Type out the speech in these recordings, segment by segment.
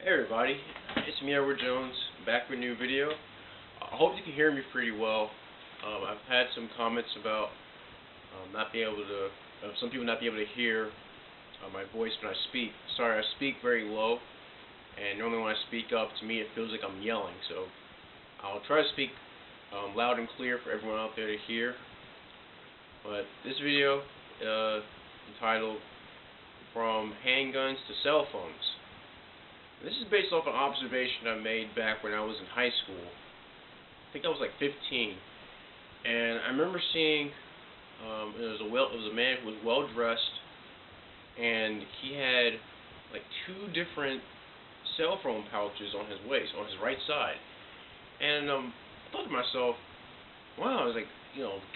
Hey everybody, it's me, Edward Jones, back with a new video. I hope you can hear me pretty well. I've had some comments about not being able to, some people not being able to hear my voice when I speak. Sorry, I speak very low, and normally when I speak up, to me it feels like I'm yelling. So I'll try to speak loud and clear for everyone out there to hear. But this video entitled "From Handguns to Cell Phones." This is based off an observation I made back when I was in high school. I think I was like 15, and I remember seeing it was a man who was well dressed, and he had like two different cell phone pouches on his waist, on his right side. And I thought to myself, wow, I was like,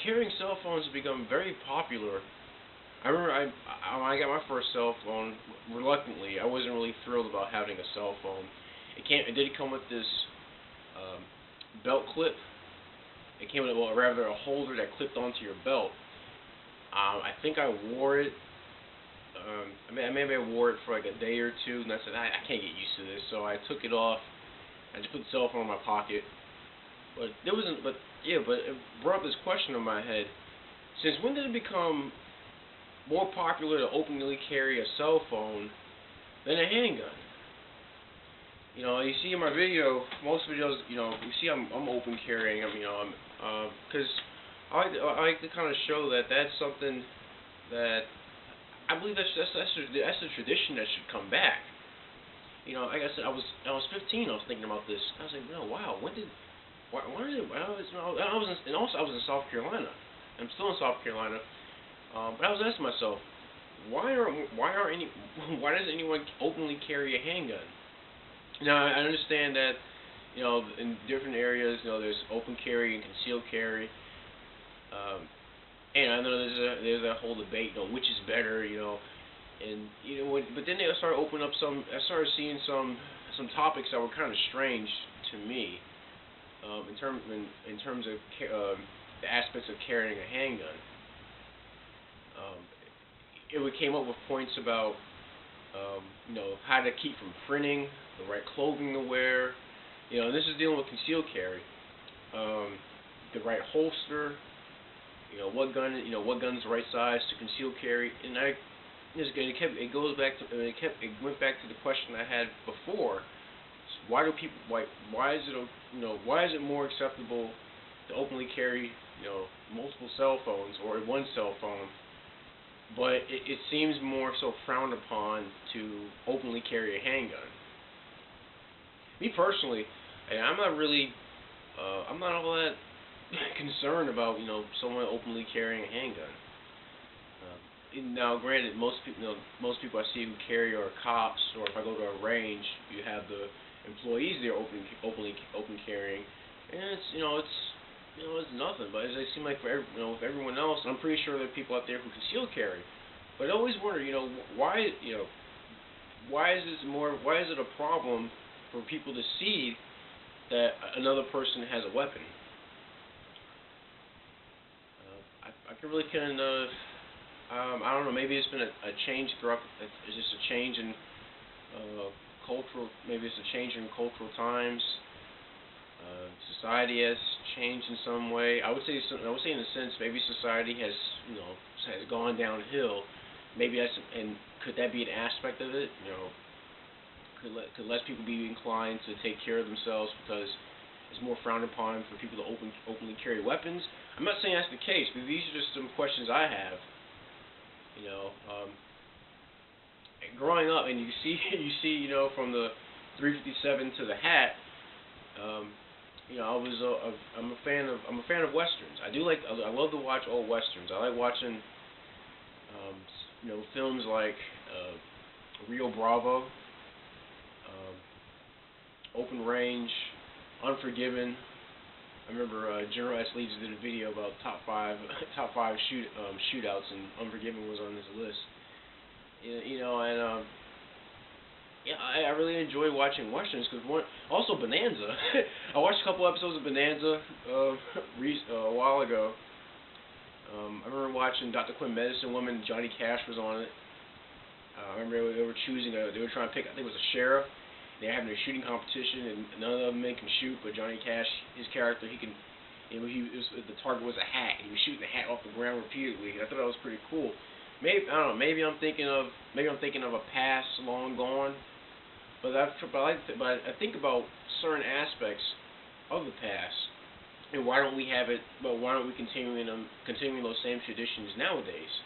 carrying cell phones has become very popular. I remember when I got my first cell phone, reluctantly. I wasn't really thrilled about having a cell phone. It did come with this belt clip. It came with, well, rather a holder that clipped onto your belt. I think I wore it. Maybe I wore it for like a day or two, and I said, I can't get used to this. So I took it off. I just put the cell phone in my pocket. But it brought up this question in my head. Since when did it become more popular to openly carry a cell phone than a handgun? You see in my video, most videos, you see I'm open carrying. Because I like to kind of show that that's something that I believe that's a tradition that should come back. Like I said, I was 15. I was thinking about this. I was like, wow, when did and also I was in South Carolina. I'm still in South Carolina. But I was asking myself, why does anyone openly carry a handgun? Now I understand that, in different areas, there's open carry and concealed carry, and I know there's that whole debate, which is better, and but then they started opening up I started seeing some topics that were kind of strange to me, in terms of the aspects of carrying a handgun. It came up with points about, how to keep from printing, the right clothing to wear. And this is dealing with concealed carry. The right holster. What gun's the right size to conceal carry. And it went back to the question I had before. Why is it more acceptable to openly carry, multiple cell phones or one cell phone, but it seems more so frowned upon to openly carry a handgun? Me personally, I'm not all that concerned about someone openly carrying a handgun. Now, granted, most people I see who carry are cops, or if I go to a range, you have the employees there open carrying, and it's nothing. But it seems like with everyone else, I'm pretty sure there are people out there who conceal carry. But I always wonder, why is it a problem for people to see that another person has a weapon? I don't know. Maybe it's been a change throughout. It's just a change in cultural. Maybe it's a change in cultural times. Society has changed in some way. I would say in a sense, maybe society has gone downhill. Maybe could that be an aspect of it? Could less people be inclined to take care of themselves because it's more frowned upon for people to openly carry weapons? I'm not saying that's the case, but these are just some questions I have. Growing up, and you see, from the 357 to the hat. I'm a fan of westerns. I love to watch old westerns. I like watching, films like Rio Bravo, Open Range, Unforgiven. I remember General S. Leeds did a video about top five shootouts, and Unforgiven was on this list. I really enjoy watching westerns because also Bonanza. I watched a couple episodes of Bonanza a while ago. I remember watching Dr. Quinn Medicine Woman. Johnny Cash was on it. I remember they were trying to pick, I think it was a sheriff, they're having a shooting competition, and none of the men can shoot, but Johnny Cash, his character, he can. The target was a hat. He was shooting the hat off the ground repeatedly. I thought that was pretty cool. Maybe I don't know. Maybe I'm thinking of a past long gone. But I think about certain aspects of the past, and why don't we have it? But why don't we continuing those same traditions nowadays?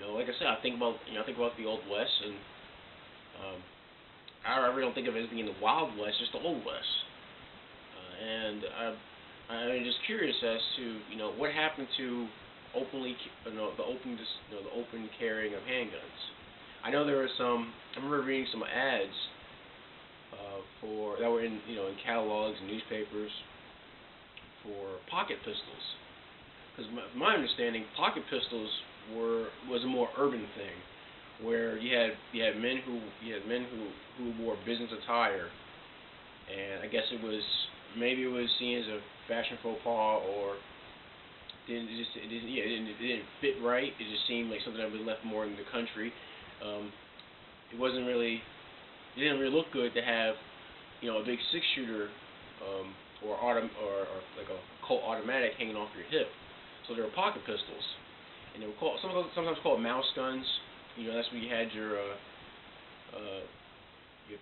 Like I said, I think about the Old West, and I really don't think of it as being the Wild West, just the Old West. And I'm just curious as to what happened to the open carrying of handguns. I know there were some. I remember reading some ads that were in catalogs and newspapers for pocket pistols. Because from my understanding, pocket pistols was a more urban thing, where you had men who wore business attire, and I guess maybe it was seen as a fashion faux pas, or it didn't fit right. It just seemed like something that was left more in the country. It didn't really look good to have a big 6-shooter or like a Colt automatic hanging off your hip. So there were pocket pistols, and they were sometimes called mouse guns. That's where you had your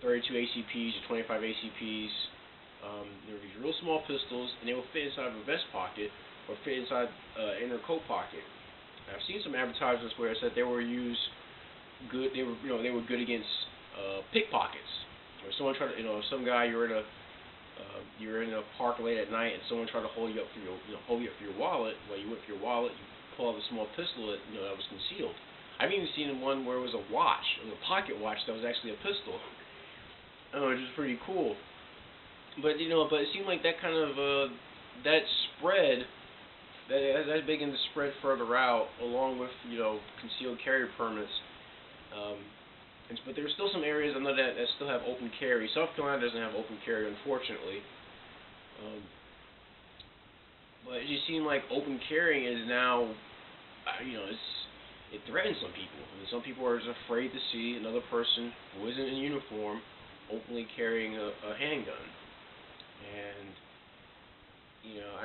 32 ACPs, your 25 ACPs. There were these real small pistols, and they would fit inside of a vest pocket or fit inside inner coat pocket. And I've seen some advertisements where it said they were good. They were good against pickpockets. Or someone tried to, some guy you're in a park late at night, and someone tried to hold you up for your wallet. Well, you went for your wallet, you pull out a small pistol that that was concealed. I've even seen one where it was a watch, it was a pocket watch that was actually a pistol. Which is pretty cool. But but it seemed like that kind of that spread, that began to spread further out, along with concealed carry permits. But there's still some areas I know that still have open carry. South Carolina doesn't have open carry, unfortunately. But it just seemed like open carrying is now, it threatens some people. I mean, some people are just afraid to see another person who isn't in uniform openly carrying a handgun. And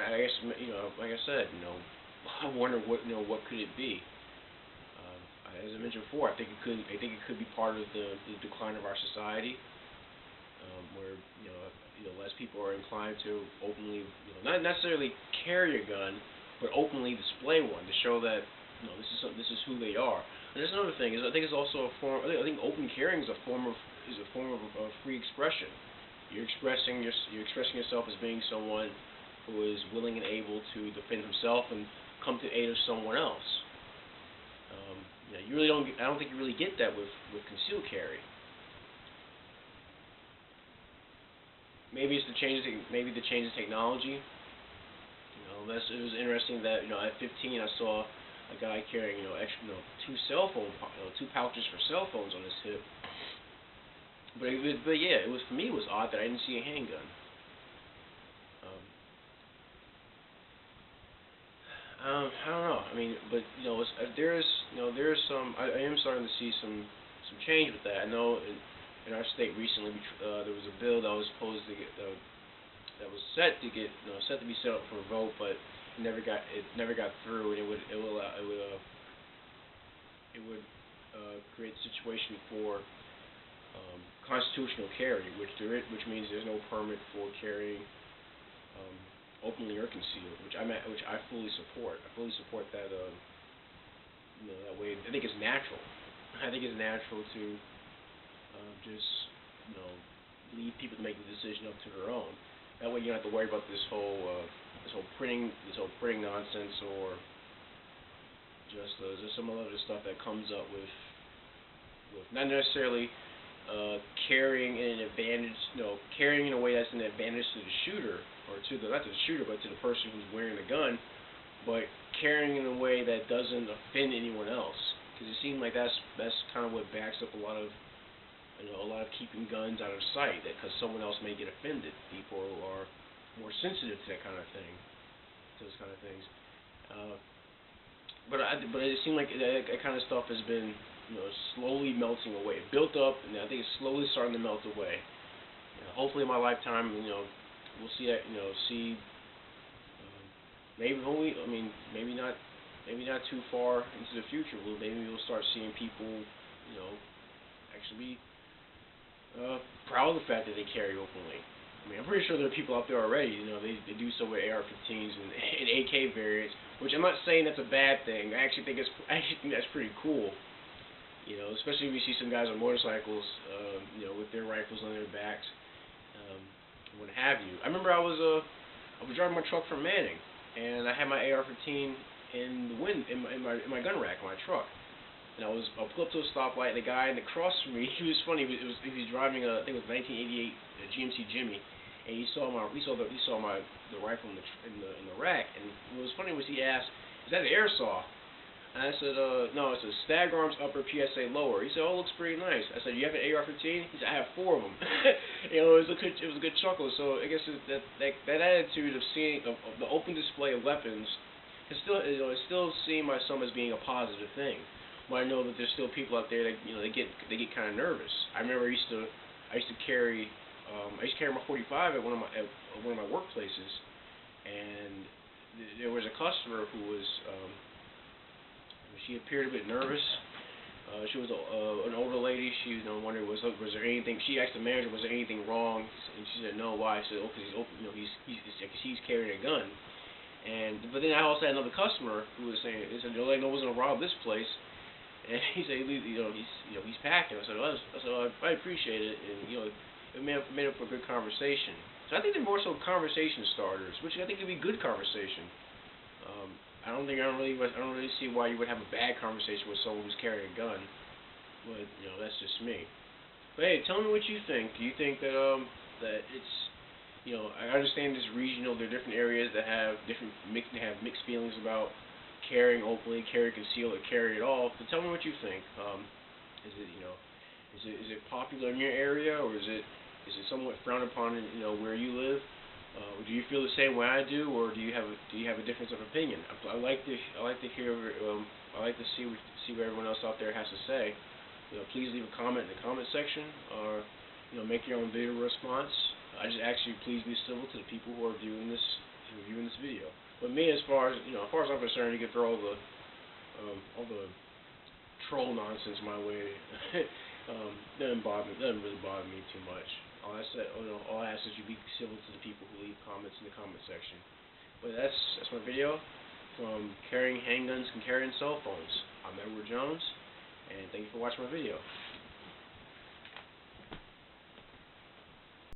I guess like I said, I wonder what could it be. As I mentioned before, I think it could be part of the decline of our society, where less people are inclined to openly, not necessarily carry a gun, but openly display one to show that this is who they are. And there's another thing is I think it's also a form. I think open carrying is a form of free expression. You're expressing yourself as being someone who is willing and able to defend himself and come to aid of someone else. You really don't. I don't think you really get that with concealed carry. Maybe it's the change in technology. It was interesting that at 15 I saw a guy carrying two pouches for cell phones on his hip. But yeah, for me it was odd that I didn't see a handgun. I don't know. I mean, but there's some. I am starting to see some change with that. I know in our state recently, there was a bill that was supposed to get that was set to be set up for a vote, but it never got through, and it would create a situation for constitutional carry, which means there's no permit for carrying openly or concealed, which I fully support. I fully support that. That way, I think it's natural. I think it's natural to just leave people to make the decision up to their own. That way, you don't have to worry about this whole printing nonsense, or just some other stuff that comes up with not necessarily carrying in an advantage, carrying in a way that's an advantage to the shooter, or not to the shooter, but to the person who's wearing the gun, but carrying in a way that doesn't offend anyone else. Because it seems like that's kind of what backs up a lot of keeping guns out of sight, that because someone else may get offended. People are more sensitive to that kind of thing, to those kind of things. But it seemed like that kind of stuff has been slowly melting away. It built up, and I think it's slowly starting to melt away. hopefully in my lifetime, we'll see that, maybe only, I mean, maybe not too far into the future. Maybe we'll start seeing people, actually be proud of the fact that they carry openly. I mean, I'm pretty sure there are people out there already. They do so with AR-15s and AK variants, which I'm not saying that's a bad thing. I actually think that's pretty cool. Especially if you see some guys on motorcycles, with their rifles on their backs, what have you. I remember I was driving my truck from Manning, and I had my AR-15 in my gun rack in my truck. And I pulled up to a stoplight, and the guy across from me, he was funny. He was driving I think it was 1988 GMC Jimmy, and he saw the rifle in the rack. And what was funny was he asked, "Is that an airsoft?" And I said, "No, it's a Stag Arms upper PSA lower." He said, "Oh, it looks pretty nice." I said, "You have an AR-15?" He said, "I have 4 of them." It was a good chuckle. So I guess that attitude of seeing of the open display of weapons is still seen by some as being a positive thing. But I know that there's still people out there that they get kind of nervous. I remember I used to carry my 45 at one of my workplaces, and there was a customer who was she appeared a bit nervous. She was an older lady. She wondered was there anything. She asked the manager, was there anything wrong, and she said no. Why? I said, oh, because he's open. He's carrying a gun. But then I also had another customer who was saying, he said, no one's gonna rob this place. And he said, he's packing. I said, I appreciate it, and it made up for a good conversation. So I think they're more so conversation starters, which I think would be good conversation. I don't really see why you would have a bad conversation with someone who's carrying a gun, but that's just me. But hey, tell me what you think. Do you think that that it's I understand this regional. There are different areas that have mixed feelings about carrying openly, carry concealed, or carry at all. So tell me what you think. Is it popular in your area, or is it somewhat frowned upon in where you live? Do you feel the same way I do, or do you have a difference of opinion? I like to hear. I like to see what everyone else out there has to say. Please leave a comment in the comment section, or make your own video response. I just ask you, please be civil to the people who are reviewing this video. But me, as far as I'm concerned, you can throw all the troll nonsense my way. Doesn't really bother me too much. All I ask is you be civil to the people who leave comments in the comment section. But that's my video from carrying handguns and carrying cell phones. I'm Edward Jones, and thank you for watching my video.